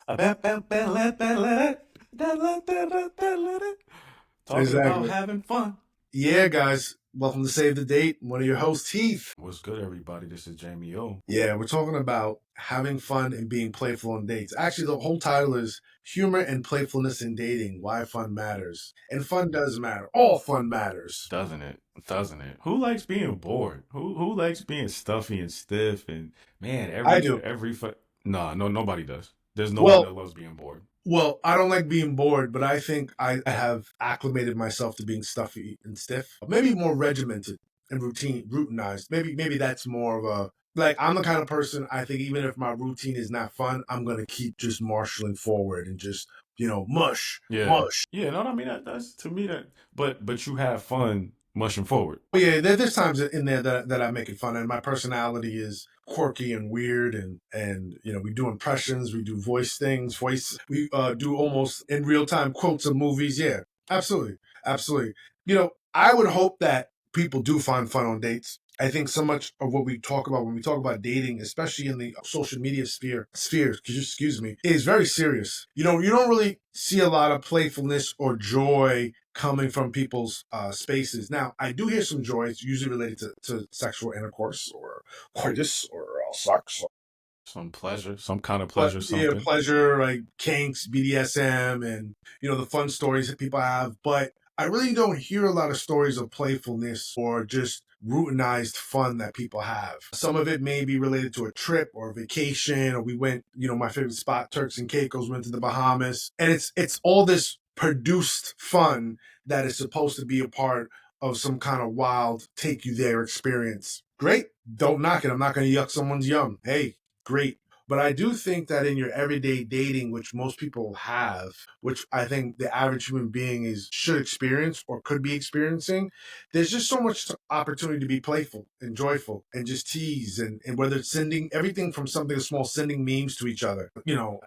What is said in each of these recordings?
Talking about Exactly. having fun. Yeah, guys. Welcome to Save the Date. One of your hosts, Heath. What's good, everybody? This is Jamie O. Yeah, we're talking about having fun and being playful on dates. Actually, the whole title is Humor and Playfulness in Dating, Why Fun Matters. And fun does matter. All fun matters. Doesn't it? Doesn't it? Who likes being bored? Who likes being stuffy and stiff? And man, I do. no, nobody does. There's no one Well, that loves being bored. well, I don't like being bored, but I think I have acclimated myself to being stuffy and stiff. Maybe more regimented and routinized. Maybe that's more of a like I'm the kind of person I think even if my routine is not fun, I'm gonna keep just marshaling forward and just mush, Yeah, mush. yeah. No, I mean that's to me that. But you have fun mushing forward. But yeah, there's times in there that I make it fun, and my personality is quirky and weird, and we do impressions, we do we do almost in real time quotes of movies. Yeah, absolutely, absolutely. I would hope that people do find fun on dates. I think so much of what we talk about when we talk about dating, especially in the social media sphere, excuse me, is very serious. You don't really see a lot of playfulness or joy coming from people's spaces. Now, I do hear some joy. It's usually related to sexual intercourse or coitus or sex. Some pleasure, some kind of But pleasure, yeah, something. pleasure, like kinks, BDSM, and the fun stories that people have. But I really don't hear a lot of stories of playfulness or just routinized fun that people have. Some of it may be related to a trip or a vacation, or we went, my favorite spot, Turks and Caicos, went to the Bahamas, and it's all this produced fun that is supposed to be a part of some kind of wild take you there experience. Great, don't knock it. I'm not going to yuck someone's yum. Hey, great. But I do think that in your everyday dating, which most people have, which I think the average human being should experience or could be experiencing, there's just so much opportunity to be playful and joyful and just tease and whether it's sending everything from something small, sending memes to each other,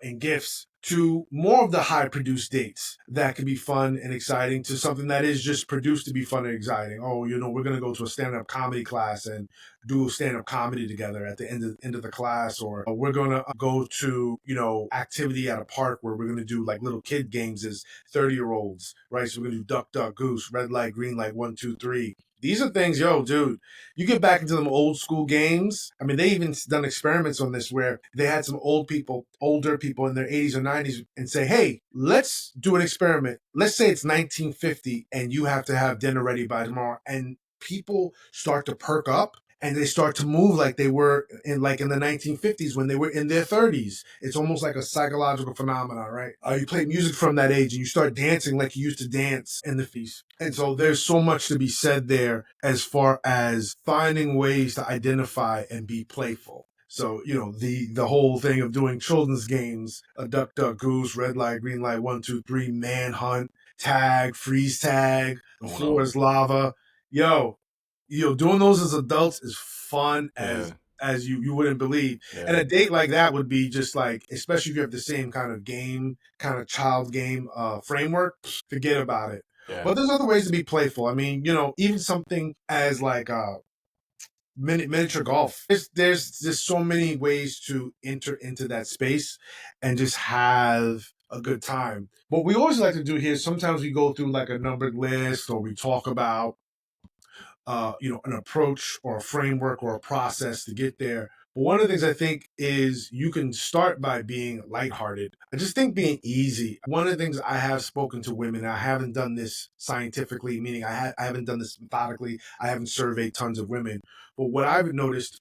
and gifts to more of the high produced dates that can be fun and exciting to something that is just produced to be fun and exciting. Oh, we're going to go to a stand up comedy class and do stand up comedy together at the end of the class, or we're going to go to activity at a park where we're going to do like little kid games as 30-year-olds, right? So we're going to do duck duck goose, red light, green light, 1 2 3. These are things, dude, you get back into them old school games. I mean, they even done experiments on this where they had some older people in their 80s or 90s and say, hey, let's do an experiment. Let's say it's 1950 and you have to have dinner ready by tomorrow. And people start to perk up and they start to move like they were in the 1950s when they were in their 30s. It's almost like a psychological phenomenon, right? You play music from that age and you start dancing like you used to dance in the feast. And so there's so much to be said there as far as finding ways to identify and be playful. So, the whole thing of doing children's games, a duck duck goose, red light, green light, 1 2 3, manhunt, tag, freeze tag, the Oh floor no. is lava. Yo, doing those as adults is fun Yeah, as you wouldn't believe. And yeah, a date like that would be just like, especially if you have the same kind of child game framework, forget about it. yeah. But there's other ways to be playful. I mean, even something as like miniature golf. There's just so many ways to enter into that space and just have a good time. What we always like to do here, sometimes we go through like a numbered list or we talk about an approach or a framework or a process to get there. But one of the things I think is you can start by being lighthearted. I just think being easy. One of the things I have spoken to women, I haven't done this scientifically, meaning I haven't done this methodically. I haven't surveyed tons of women. But what I've noticed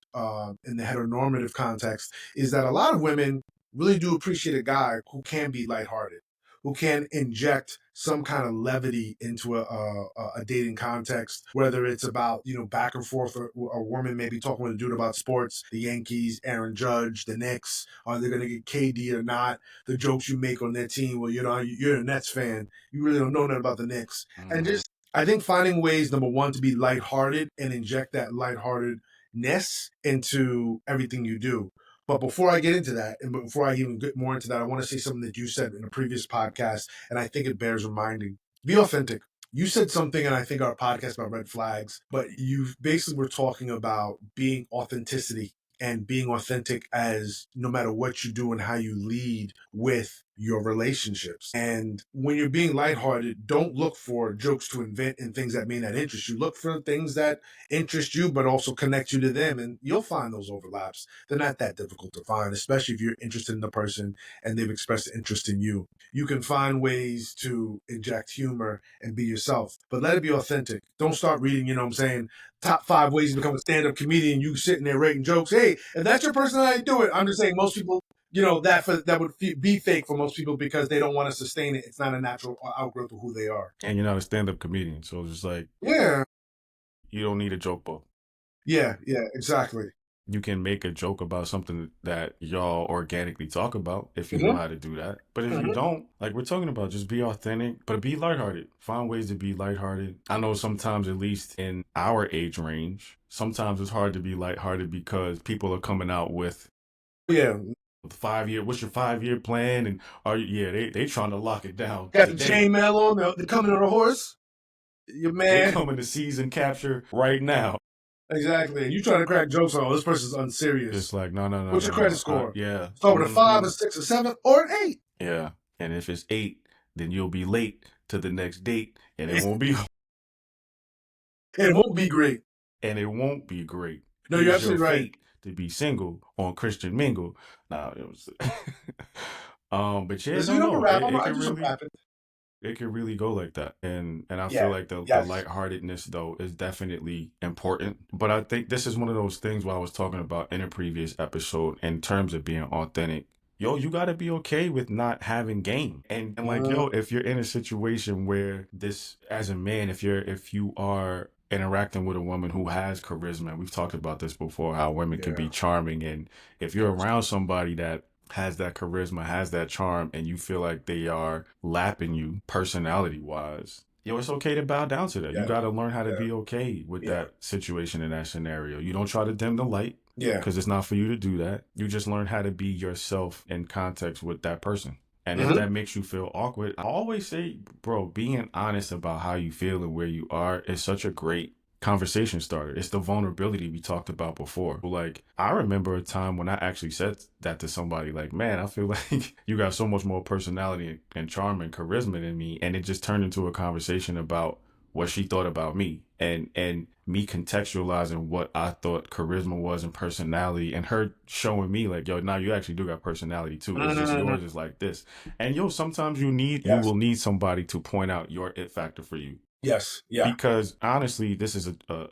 in the heteronormative context is that a lot of women really do appreciate a guy who can be lighthearted, who can inject some kind of levity into a dating context, whether it's about, back and forth, or a woman maybe talking with a dude about sports, the Yankees, Aaron Judge, the Knicks, are they going to get KD or not? The jokes you make on their team, well, you're a Nets fan, you really don't know nothing about the Knicks. And Hmm. just, I think finding ways, number one, to be lighthearted and inject that lightheartedness into everything you do. But before I get into that, and before I even get more into that, I want to say something that you said in a previous podcast, and I think it bears reminding. Be authentic. You said something, and I think our podcast about red flags, but you basically were talking about being authenticity and being authentic as no matter what you do and how you lead with your relationships. And when you're being lighthearted, don't look for jokes to invent and things that may not interest you. Look for things that interest you, but also connect you to them. And you'll find those overlaps. They're not that difficult to find, especially if you're interested in the person and they've expressed interest in you. You can find ways to inject humor and be yourself, but let it be authentic. Don't start reading, you know what I'm saying, top 5 ways to become a stand-up comedian. You sitting there rating jokes. Hey, if that's your personality, do it. I'm just saying most people, that would be fake for most people because they don't want to sustain it. It's not a natural outgrowth of who they are. And you're not a stand-up comedian, so it's just like Yeah, you don't need a joke book. yeah, exactly. You can make a joke about something that y'all organically talk about if you know Mm-hmm. how to do that. But if you Mm-hmm. don't, like we're talking about, just be authentic, but be lighthearted. Find ways to be lighthearted. I know sometimes, at least in our age range, sometimes it's hard to be lighthearted because people are coming out with Yeah, 5 year, what's your 5 year plan? And yeah, they trying to lock it down got the today. chainmail on. They're coming on a horse. Your They man. coming to season capture right now. Exactly. And you trying to crack jokes on, oh, this person's unserious. Just like, no, no, no, What's no, your credit no. score? Yeah. Start with a 5, a 6, a 7, or an 8. Yeah. And if it's 8, then you'll be late to the next date and it won't be It won't be great. and it won't be great. No, you're Here's your absolutely right. fate to be single on Christian Mingle. Now it was but yeah, Listen, you know, I'm a no, rap. it I can do some really rapping. it can really go like that. And I feel Yeah. like the Yes. lightheartedness though is definitely important. But I think this is one of those things where I was talking about in a previous episode in terms of being authentic. Yo, you gotta be okay with not having game. And like, yo, if you're in a situation where this as a man, if you are interacting with a woman who has charisma, and we've talked about this before, how women can be Yeah. charming. And if you're around somebody that has that charisma, has that charm, and you feel like they are lapping you personality wise, yo, it's okay to bow down to that. You Yeah. got to learn how to Yeah. be okay with Yeah. that situation in that scenario. You don't try to dim the light Yeah. because it's not for you to do that. You just learn how to be yourself in context with that person. And if Mhm. that makes you feel awkward, I always say, bro, being honest about how you feel and where you are is such a great conversation starter. It's the vulnerability we talked about before. Like, I remember a time when I actually said that to somebody, like, man, I feel like you got so much more personality and charm and charisma than me. And it just turned into a conversation about what she thought about me and me contextualizing what I thought charisma was and personality, and her showing me like, yo, now you actually do got personality too. It's just Mhm. yours is like this. And yo, sometimes you Yes. will need somebody to point out your it factor for you. Yes. Yeah. Because honestly, this is a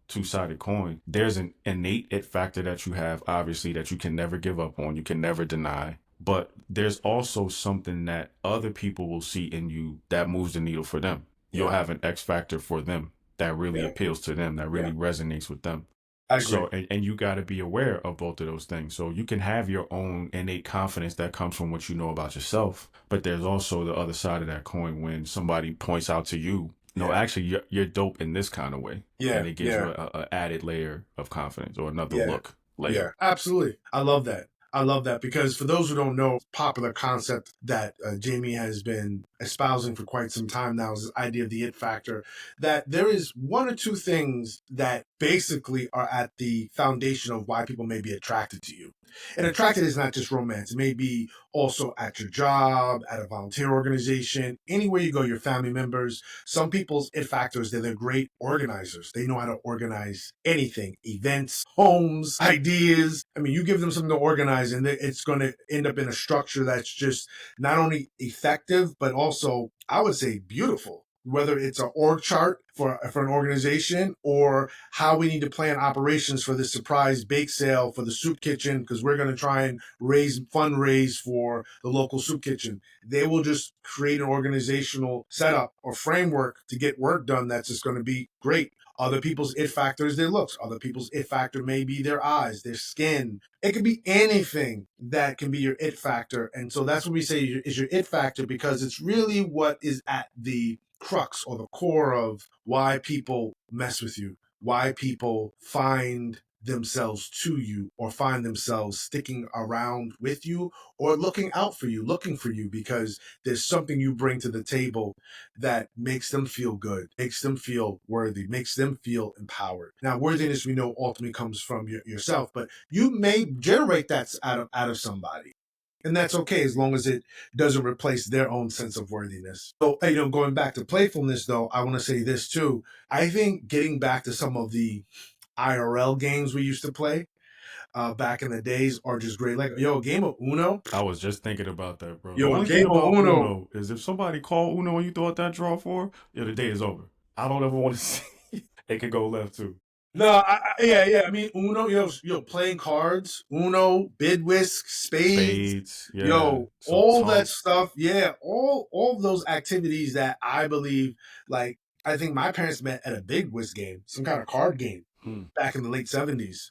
two-sided coin. There's an innate it factor that you have, obviously, that you can never give up on, you can never deny. But there's also something that other people will see in you that moves the needle for them. You'll Yeah. have an X factor for them that really Yeah. appeals to them, that Yeah. really resonates with them. I agree. So, and you got to be aware of both of those things. So you can have your own innate confidence that comes from what you know about yourself, but there's also the other side of that coin when somebody points out to you, no, Yeah. actually, you're dope in this kind of way, Yeah. and it gives Yeah. you a added layer of confidence or another Yeah. look layer. Yeah, absolutely. I love that. I love that because for those who don't know, popular concept that Jamie has been espousing for quite some time now is this idea of the it factor. That there is one or two things that basically are at the foundation of why people may be attracted to you. And attracted is not just romance. It may be also at your job, at a volunteer organization, anywhere you go, your family members. Some people's it factors, they're great organizers. They know how to organize anything, events, homes, ideas. I mean, you give them something to organize and it's going to end up in a structure that's just not only effective, but also, I would say, beautiful. Whether it's an org chart for an organization or how we need to plan operations for this surprise bake sale for the soup kitchen, because we're going to try and fundraise for the local soup kitchen. They will just create an organizational setup or framework to get work done that's just going to be great. Other people's it factor is their looks. Other people's it factor may be their eyes, their skin. It could be anything that can be your it factor. And so that's what we say is your it factor, because it's really what is at the crux or the core of why people mess with you, why people find themselves to you or find themselves sticking around with you or looking out for you, looking for you because there's something you bring to the table that makes them feel good, makes them feel worthy, makes them feel empowered. Now, worthiness we know ultimately comes from yourself, but you may generate that out of somebody. And that's okay as long as it doesn't replace their own sense of worthiness. So, going back to playfulness, though, I want to say this too. I think getting back to some of the IRL games we used to play back in the days are just great. Like, yo, a game of Uno. I was just thinking about that, bro. The Yo, a only thing game of about Uno. Uno is if somebody call Uno and you throw out that draw for, yeah, the day is over. I don't ever want to see it could go left too. No, yeah. I mean, Uno, playing cards, Uno, bid whisk, spades, Spades, yeah. Some all that tunk. stuff. Yeah, all of those activities that I believe, like, I think my parents met at a big whisk game, some kind of card game Hmm. back in the late 70s.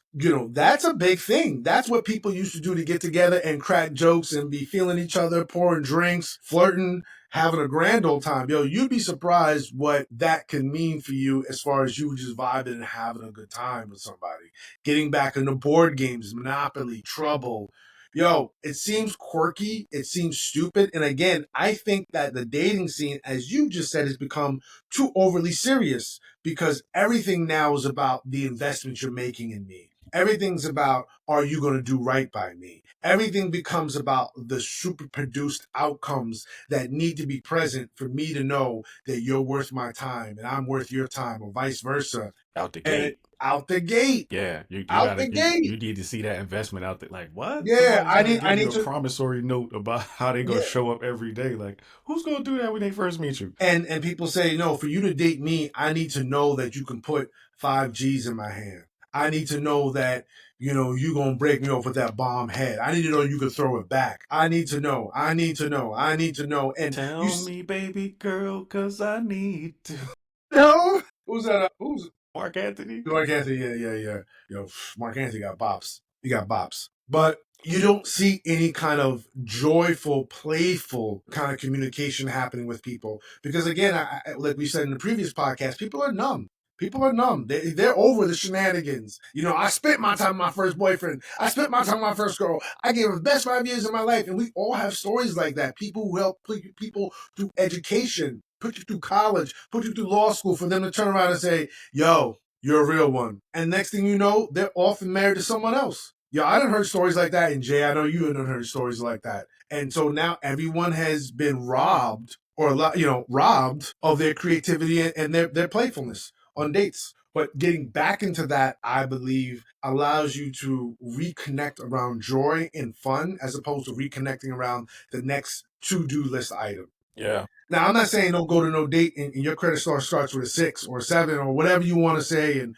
That's a big thing. That's what people used to do to get together and crack jokes and be feeling each other, pouring drinks, flirting, having a grand old time. Yo, you'd be surprised what that can mean for you as far as you just vibing and having a good time with somebody. Getting back into board games, Monopoly, Trouble. Yo, it seems quirky, it seems stupid. And again, I think that the dating scene, as you just said, has become too overly serious because everything now is about the investment you're making in me. Everything's about, are you going to do right by me? Everything becomes about the super produced outcomes that need to be present for me to know that you're worth my time and I'm worth your time, or vice versa. Out the And gate. out the gate, Yeah, you out gotta the you gate. need to see that investment out there. Like what? Yeah, Somebody's I gonna need, I give you need a to. promissory note about how they gonna Yeah, show up every day. Like who's gonna do that when they first meet you? and people say, no, for you to date me, I need to know that you can put 5 G's in my hand. I need to know that you gonna break me off with that bomb head. I need to know you can throw it back. I need to know. I need to know. I need to know. And Tell me, baby girl, cause I need to. know who's that? Who's Mark Anthony. Mark Anthony? Yeah. Mark Anthony got bops. He got bops. But you don't see any kind of joyful, playful kind of communication happening with people because, again, like we said in the previous podcast, people are numb. People are numb. They're over the shenanigans. I spent my time with my first boyfriend. I spent my time with my first girl. I gave her the best 5 years of my life. And we all have stories like that. People who help people through education, put you through college, put you through law school for them to turn around and say, yo, you're a real one. And next thing you know, they're often married to someone else. Yeah, I done heard stories like that, and Jay, I know you done heard stories like that. And so now everyone has been robbed robbed of their creativity and their playfulness on dates. But getting back into that, I believe, allows you to reconnect around joy and fun as opposed to reconnecting around the next to-do list item. Yeah. Now, I'm not saying don't go to no date and your credit score starts with a 6 or a 7 or whatever you want to say, and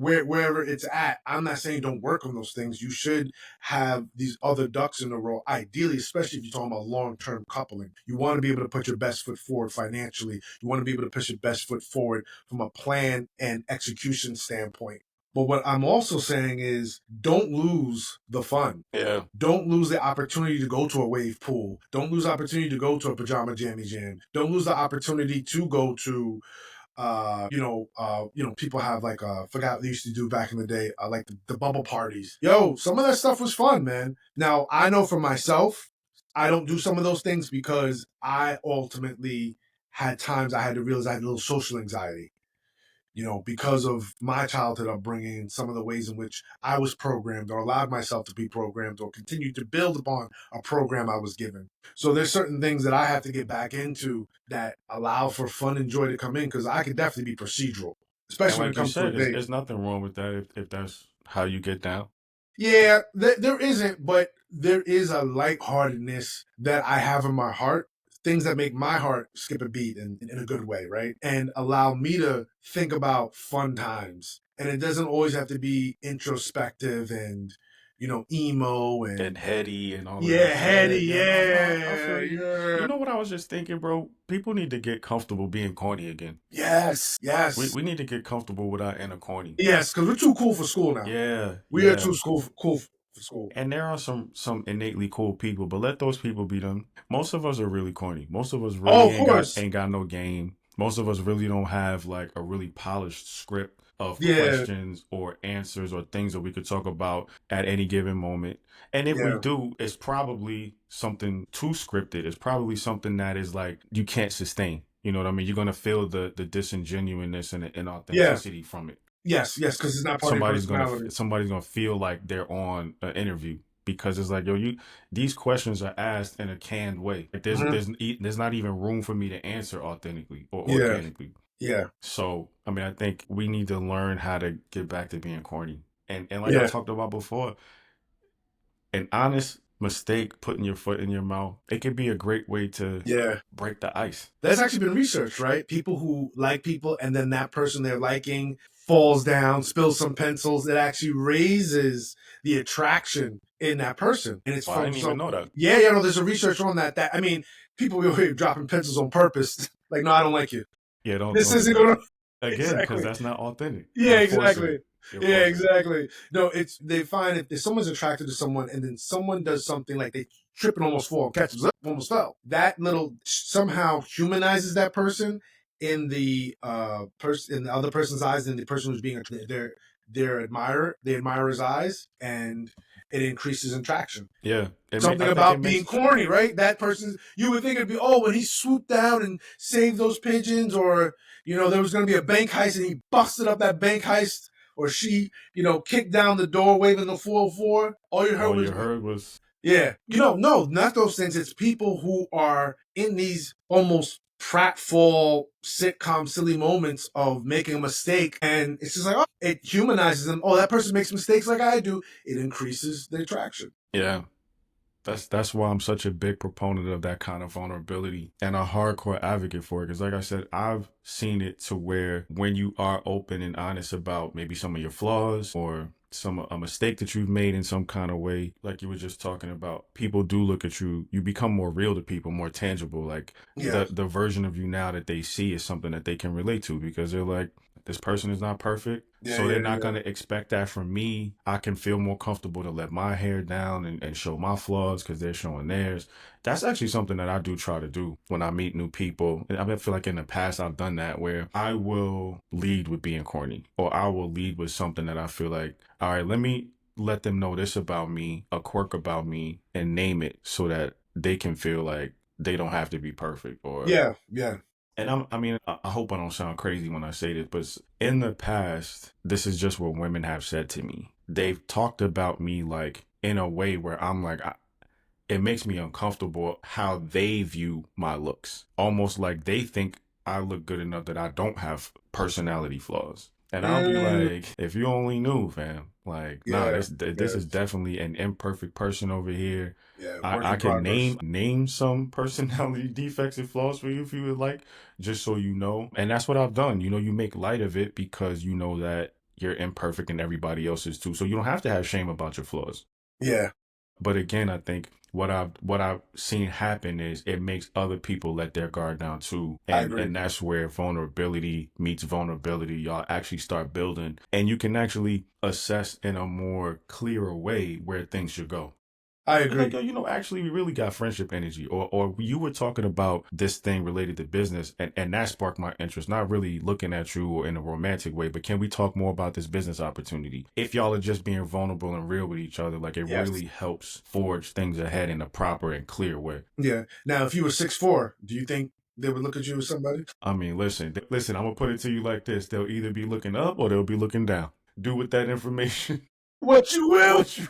wherever it's at. I'm not saying don't work on those things. You should have these other ducks in a row. Ideally, especially if you're talking about long-term coupling, you want to be able to put your best foot forward financially. You want to be able to push your best foot forward from a plan and execution standpoint. But what I'm also saying is don't lose the fun. Yeah. Don't lose the opportunity to go to a wave pool. Don't lose the opportunity to go to a pajama jammy jam. Don't lose the opportunity to go to people have like forgot what they used to do back in the day, like the bubble parties. Yo, some of that stuff was fun, man. Now I know for myself, I don't do some of those things because I ultimately had times I had to realize I had a little social anxiety. Because of my childhood upbringing, some of the ways in which I was programmed or allowed myself to be programmed or continued to build upon a program I was given. So there's certain things that I have to get back into that allow for fun and joy to come in because I could definitely be procedural, And especially when it like you comes to a said, date. there's nothing wrong with that if that's how you get down. Yeah, there isn't, but there is a lightheartedness that I have in my heart. Things that make my heart skip a beat in a good way, right? And allow me to think about fun times. And it doesn't always have to be introspective and, emo And and, heady and all of yeah, that. Yeah, heady, yeah, no, I yeah, feel you. You yeah. know what I was just thinking, bro? People need to get comfortable being corny again. Yes, We yes, we need to get comfortable with our inner corny. yes, because we're too cool for school now. Yeah, We are yeah. too cool for school. And there are some innately cool people, but let those people be them. Most of us are really corny. Most of us Oh, really of ain't got course. ain't got no game. Most of us really don't have like a really polished script. of Yeah, questions or answers or things that we could talk about at any given moment. And if we yeah, do, it's probably something too scripted. It's probably something that is like you can't sustain. You know what I mean? You're gonna feel the disingenuousness and the yeah. inauthenticity from it. Yes, because it's not part of your personality. Somebody's gonna feel like they're on an interview because it's like, yo, you these questions are asked in a canned way. Like Hmm. there's not even room for me to answer authentically or Yeah, organically. yeah, So I mean, I think we need to learn how to get back to being corny. And like I yeah, talked about before, an honest mistake, putting your foot in your mouth, it could be a great way to yeah. break the ice. That's actually been researched, right? People who like people and then that person they're liking falls down, spills some pencils, it actually raises the attraction in that person. And it's Well, I from didn't even some, know that. yeah, yeah, no, there's a research on that. That I mean, people be over here dropping pencils on purpose. Like, no, I don't like you. Yeah, This don't do isn't that. gonna Again, because exactly. that's not authentic. Yeah, You're forcing exactly. it. You're Yeah, forcing it. exactly. No, it's they find if someone's attracted to someone and then someone does something like they trip and almost fall, catches up, almost fell. That little somehow humanizes that person in the person in the other person's eyes and the person who's being their admirer, the admirer's eyes, and it increases attraction. Yeah, Something I think it about being makes. corny, right? That person, you would think it'd be, oh, when he swooped down and saved those pigeons, or, there was going to be a bank heist and he busted up that bank heist, or she, kicked down the door waving the 404. All you heard All was, you heard was, yeah. No, not those things. It's people who are in these almost pratfall sitcom silly moments of making a mistake. And it's just like, oh, it humanizes them. Oh, that person makes mistakes like I do. It increases the attraction. yeah. That's why I'm such a big proponent of that kind of vulnerability and a hardcore advocate for it. Because, like I said, I've seen it to where when you are open and honest about maybe some of your flaws or a mistake that you've made in some kind of way, like you were just talking about, people do look at you. You become more real to people, more tangible. Like Yeah. the version of you now that they see is something that they can relate to because they're like, this person is not perfect. Yeah, So they're yeah, not yeah. going to expect that from me. I can feel more comfortable to let my hair down and show my flaws because they're showing theirs. That's actually something that I do try to do when I meet new people. And I feel like in the past I've done that where I will lead with being corny or I will lead with something that I feel like, all right, let me let them know this about me, a quirk about me, and name it so that they can feel like they don't have to be perfect or Yeah, yeah. and I mean, I hope I don't sound crazy when I say this, but in the past, this is just what women have said to me. They've talked about me like in a way where I'm like, it makes me uncomfortable how they view my looks. Almost like they think I look good enough that I don't have personality flaws. And I'll be Mm, like, if you only knew, fam. Like, nah, yeah, this yeah, is definitely an imperfect person over here. yeah. Work I in can progress. name some personality defects and flaws for you if you would like, just so you know. And that's what I've done. You know, you make light of it because you know that you're imperfect and everybody else is too. So you don't have to have shame about your flaws. Yeah, But again, I think what I've seen happen is it makes other people let their guard down too. I agree. And that's where vulnerability meets vulnerability. Y'all actually start building and you can actually assess in a more clearer way where things should go. I It's like, agree. yo, you know, actually, we really got friendship energy. Or you were talking about this thing related to business, and that sparked my interest. Not really looking at you in a romantic way, but can we talk more about this business opportunity? If y'all are just being vulnerable and real with each other, like it Yes. really helps forge things ahead in a proper and clear way. Yeah. Now, if you were 6'4", do you think they would look at you as somebody? I mean, listen. I'm gonna put it to you like this: they'll either be looking up or they'll be looking down. Do with that information What you will? what you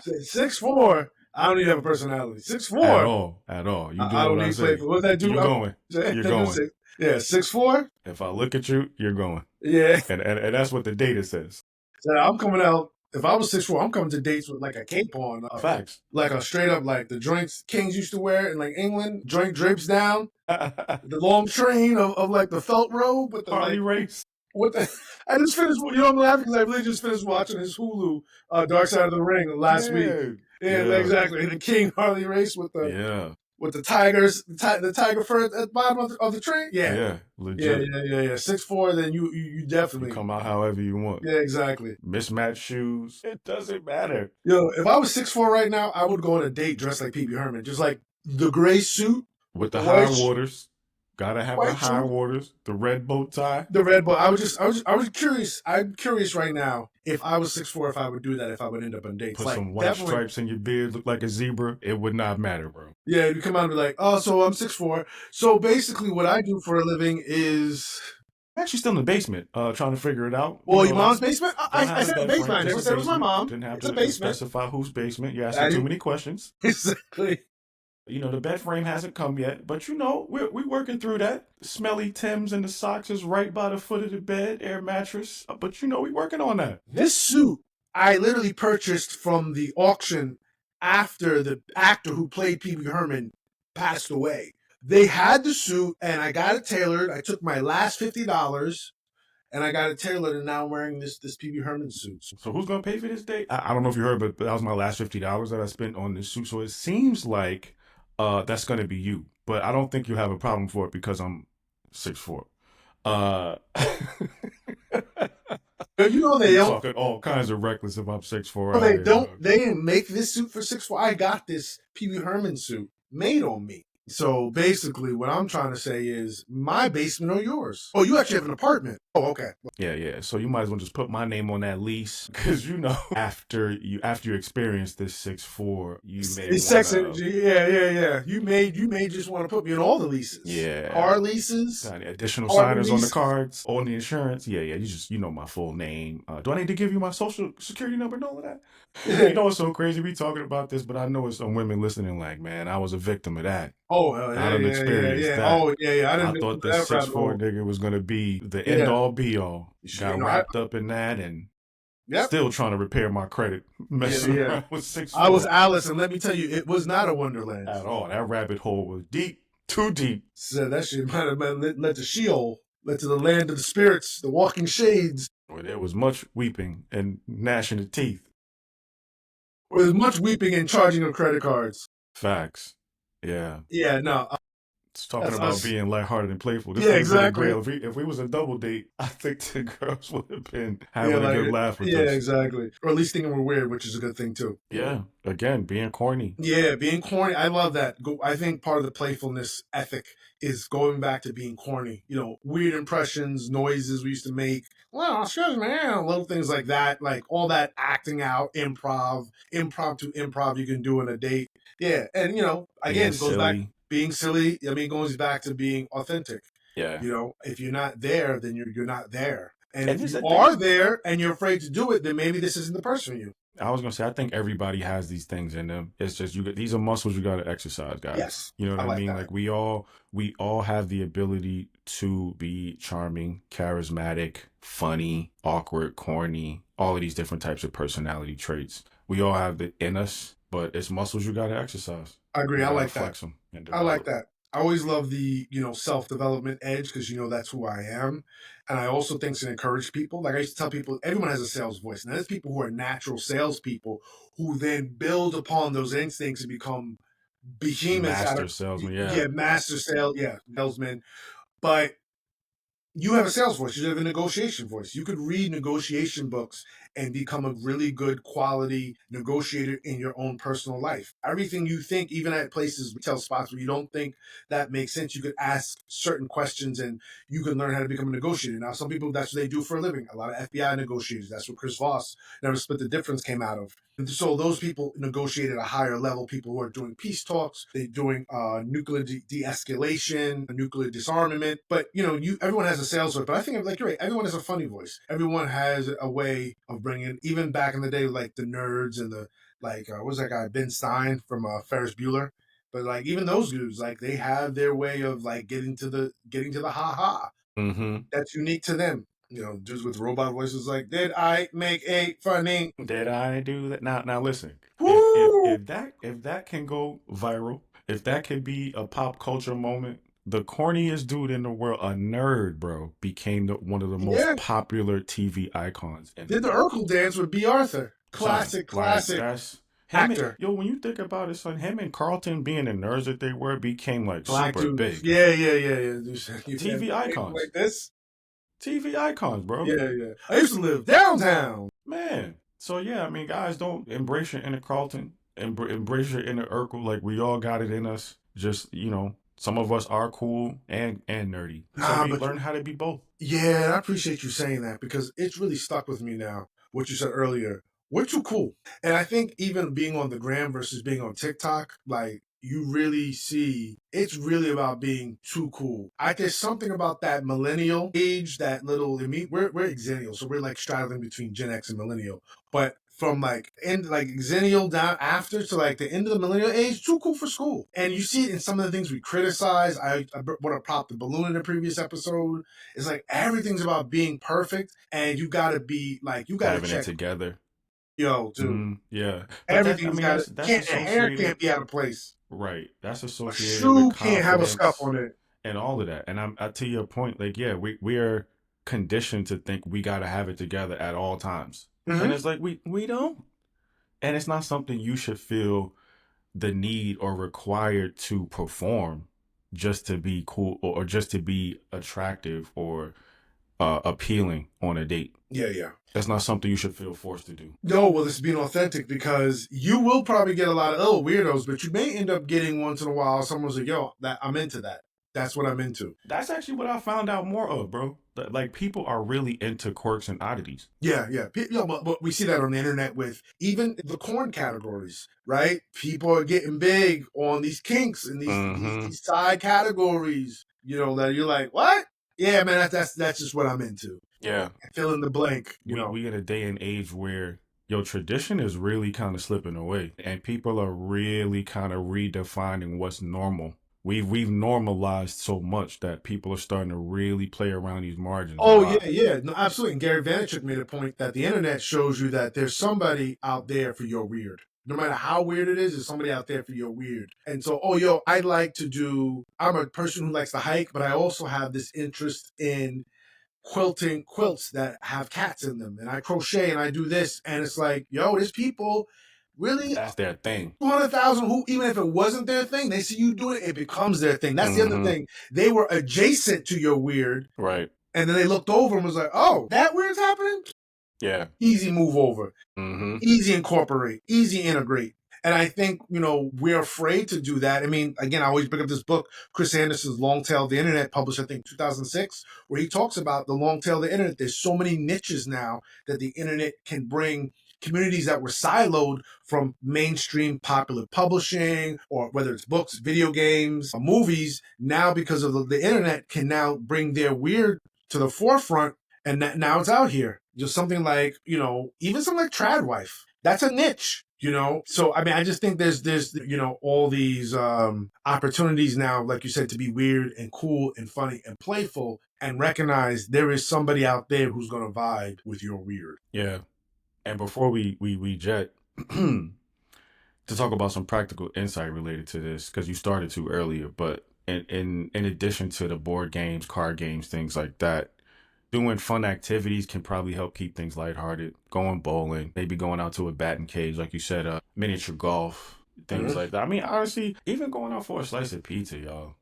6'4". I don't need to have a personality. Six at four. all, at all. You I doing what don't I need play say? for. What's that do? You're going. You're going. Yeah, 6'4". If I look at you, you're going. Yeah. And that's what the data says. So I'm coming out. If I was 6'4", I'm coming to dates with like a cape on, Facts. like a straight up like the joints kings used to wear in like England. Joint drapes down, the long train of like the felt robe with the Harley like race. what the. I just finished. I'm laughing because I really just finished watching his Hulu Dark Side of the Ring last week. Yeah. Yeah, Yeah. exactly. And the King Harley race Yeah. with the tigers, the tiger fur at the bottom of the train. Yeah, Yeah. yeah, Legit. yeah, yeah, yeah. 6'4", then you You definitely. come out however you want. Yeah, exactly. Mismatched shoes. It doesn't matter. Yo, if I was 6'4" right now, I would go on a date dressed like Pee Wee Herman, just like the gray suit with With the the high white. waters. Gotta have the Quite high true. waters, the red bow tie. The red ball. I was curious. I'm curious right now if I was 6'4", if I would do that, if I would end up on dates. Put Like some white definitely, stripes in your beard, look like a zebra. It would not matter, bro. yeah. You come out and be like, oh, so I'm 6'4". So basically, what I do for a living is, I'm actually still in the basement, trying to figure it out. You well, your know, I mom's basement. don't I have a said a bed frame, basement. I just never a said it was my basement. mom. Didn't have It's a to basement. specify whose basement. You're I asking too didn't many questions. exactly. You know, the bed frame hasn't come yet, but you know, we're working through that. Smelly Tims and the socks is right by the foot of the bed, air mattress. But you know, we working on that. This suit I literally purchased from the auction after the actor who played Pee Wee Herman passed away. They had the suit and I got it tailored. I took my last $50 and I got it tailored, and now I'm wearing this Pee Wee Herman suit. So who's gonna pay for this date? I don't know if you heard, but that was my last $50 that I spent on this suit. So it seems like that's gonna be you. But I don't think you have a problem for it because I'm 6'4". Uh You know they we don't. talking all kinds of reckless if I'm 6'4" No, out they here, don't. dog. They didn't make this suit for 6'4". I got this Pee Wee Herman suit made on me. So basically, what I'm trying to say is my basement or yours. Oh, you actually have an apartment. Oh, okay. Yeah. So you might as well just put my name on that lease, because you know, after you experience this 6'4", you may It's sex wanna, energy. Yeah. You may just want to put me on all the leases. yeah, Car leases, got any additional apartment signers on the leases. cards, on the insurance. Yeah. You just, you know, my full name. Do I need to give you my social security number and all of that? You know, it's so crazy we talking about this, but I know it's some women listening like, man, I was a victim of that. Oh, I yeah, done yeah, yeah, experienced yeah. that. Oh, yeah. I I didn't go thought through the that six rabbit four hole. nigga was gonna be the end Yeah. all be all. You Got know, wrapped up in that and yep. still trying to repair my credit, messing Yeah. around with six I was four Alice, and let me tell you, it was not a wonderland. at all. That rabbit hole was deep, too deep. So that shit might have been led to Sheol, led to the land of the spirits, the walking shades. Where there was much weeping and gnashing of teeth. Where there's much weeping and charging of credit cards. Facts. Yeah. Yeah, no, It's talking that's about us. being lighthearted and playful. This Yeah, would have been a exactly. great. If we was a double date, I think the girls would have been Yeah, having a like good laugh with yeah, us. exactly. Or at least thinking we're weird, which is a good thing too. Yeah. Again, being corny. Yeah, being corny. I love that. I think part of the playfulness ethic is going back to being corny. You know, weird impressions, noises we used to make. Well, excuse me, little things like that. Like all that acting out, impromptu improv you can do in a date. Yeah, and you know, Being again, it goes back silly. being silly. I mean, it goes back to being authentic. Yeah. You know, if you're not there, then you're not there. And And if here's you the thing. are there and you're afraid to do it, then maybe this isn't the person for you. I was gonna say, I think everybody has these things in them. It's just these are muscles you gotta exercise, guys. Yes, You know I what I like mean? that. Like we all have the ability to be charming, charismatic, funny, awkward, corny, all of these different types of personality traits. We all have it in us, but it's muscles you gotta exercise. I agree. You I gotta like that. flex them and I like develop. that. I always love the, self development edge because that's who I am. And I also think to encourage people. Like I used to tell people, everyone has a sales voice. Now there's people who are natural salespeople who then build upon those instincts and become behemoths out of Master salesman, yeah. yeah, master salesmen. But you have a sales voice. You have a negotiation voice. You could read negotiation books and become a really good quality negotiator in your own personal life. Everything you think, even at places, retail spots where you don't think that makes sense, you could ask certain questions and you can learn how to become a negotiator. Now, some people, that's what they do for a living. A lot of FBI negotiators. That's what Chris Voss, Never Split the Difference, came out of. And so those people negotiate at a higher level. People who are doing peace talks, they're doing nuclear de-escalation, nuclear disarmament. But everyone has a sales voice. But I think, like you're right, everyone has a funny voice. Everyone has a way of bringing. Even back in the day, like the nerds and the what was that guy Ben Stein from Ferris Bueller. But like even those dudes, like they have their way of like getting to the ha ha. Mm-hmm. That's unique to them. Dudes with robot voices like, did I make a funny? Did I do that? Now listen. If if Woo! if that if that can go viral, if that can be a pop culture moment, the corniest dude in the world, a nerd, bro, became one of the most Yeah. popular TV icons in the Did the world. Urkel dance with B. Arthur. Son, Classic, like classic that's him. actor. Yo, when you think about it, son, him and Carlton being the nerds that they were became like Black super dude. big. Yeah. You TV icons. like this? TV icons, bro. Yeah. I used to live downtown. Man. So yeah, I mean, guys, don't embrace your inner Carlton, embrace your inner Urkel. Like we all got it in us. Just Some of us are cool and nerdy. So Nah, we but learn how to be both. yeah, I appreciate you saying that because it's really stuck with me now. What you said earlier, we're too cool. And I think even being on the gram versus being on TikTok, like you really see it's really about being too cool. There's something about that millennial age, that little I mean, we're exennial, so we're like straddling between Gen X and millennial. But from like end like exennial down after to like the end of the millennial age, too cool for school. And you see it in some of the things we criticize. I want to prop the balloon in the previous episode. It's like everything's about being perfect, and you gotta be like you gotta Having it check, together. yo, dude. Yeah. But I Everything's mean, gotta that's can't the hair associated, can't be out of place. right. That's A associated with shoe can't have a scuff confidence on it. and all of that. And to your point, like, yeah, we are conditioned to think we gotta have it together at all times. And Mm-hmm. it's like we don't. And it's not something you should feel the need or required to perform just to be cool or just to be attractive or appealing on a date. Yeah, yeah. That's not something you should feel forced to do. No, well, this is being authentic because you will probably get a lot of weirdos, but you may end up getting once in a while someone's like, yo, that I'm into that. That's what I'm into. That's actually what I found out more of, bro. Like people are really into quirks and oddities. Yeah, yeah. But we see that on the internet with even the corn categories, right? People are getting big on these kinks and Mm-hmm. these side categories. You know that you're like, what? Yeah, man, that's just what I'm into. Yeah. Fill in the blank. We in a day and age where your tradition is really kind of slipping away, and people are really kind of redefining what's normal. We've normalized so much that people are starting to really play around these margins a Oh yeah, lot. yeah, no, absolutely. And Gary Vaynerchuk made a point that the internet shows you that there's somebody out there for your weird. No matter how weird it is, there's somebody out there for your weird. And so, oh yo, I like to do. I'm a person who likes to hike, but I also have this interest in quilting quilts that have cats in them, and I crochet and I do this, and it's like, yo, there's people really That's their thing. 200,000 who, even if it wasn't their thing, they see you doing it, it becomes their thing. That's the other Mm-hmm. thing. They were adjacent to your weird, Right. and then they looked over and was like, oh, that weird's happening? Yeah. Easy move over, Mm-hmm. easy incorporate, easy integrate. And I think, we're afraid to do that. I mean, again, I always bring up this book, Chris Anderson's Long Tail of the Internet, published, I think, 2006, where he talks about the long tail of the internet. There's so many niches now that the internet can bring communities that were siloed from mainstream popular publishing, or whether it's books, video games, or movies, now because of the internet can now bring their weird to the forefront, and that now it's out here. Just something like, even something like Tradwife. That's a niche. So I mean, I just think there's all these opportunities now, like you said, to be weird and cool and funny and playful, and recognize there is somebody out there who's gonna vibe with your weird. Yeah. And before we jet to talk about some practical insight related to this, because you started to earlier, but in addition to the board games, card games, things like that, doing fun activities can probably help keep things lighthearted. Going bowling, maybe going out to a batting cage, like you said, miniature golf, things Mm-hmm. like that. I mean, honestly, even going out for a slice of pizza, y'all.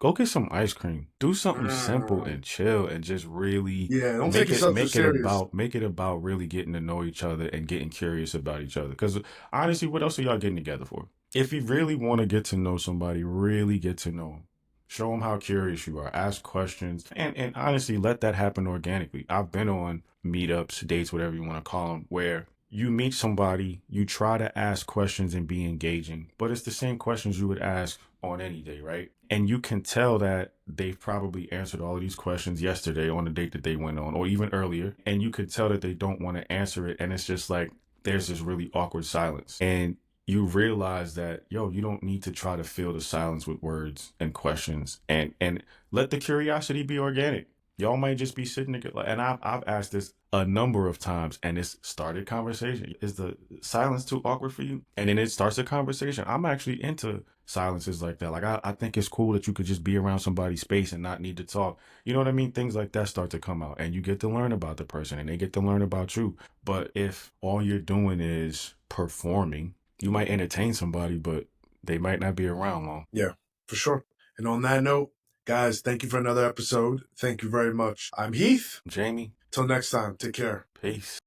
Go get some ice cream. Do something simple and chill, and just really Yeah, don't take yourself too serious. make it about really getting to know each other and getting curious about each other. Because honestly, what else are y'all getting together for? If you really want to get to know somebody, really get to know them. Show them how curious you are. Ask questions, and honestly, let that happen organically. I've been on meetups, dates, whatever you want to call them, where you meet somebody, you try to ask questions and be engaging, but it's the same questions you would ask on any day, right? And you can tell that they've probably answered all of these questions yesterday on the date that they went on, or even earlier. And you could tell that they don't want to answer it. And it's just like there's this really awkward silence. And you realize that, yo, you don't need to try to fill the silence with words and questions, and let the curiosity be organic. Y'all might just be sitting there, and I've asked this a number of times, and it's started conversation. Is the silence too awkward for you? And then it starts a conversation. I'm actually into silences like that. Like I think it's cool that you could just be around somebody's space and not need to talk. You know what I mean? Things like that start to come out, and you get to learn about the person, and they get to learn about you. But if all you're doing is performing, you might entertain somebody, but they might not be around long. Yeah, for sure. And on that note, guys, thank you for another episode. Thank you very much. I'm Heath. Jamie, Till next time, take care. peace.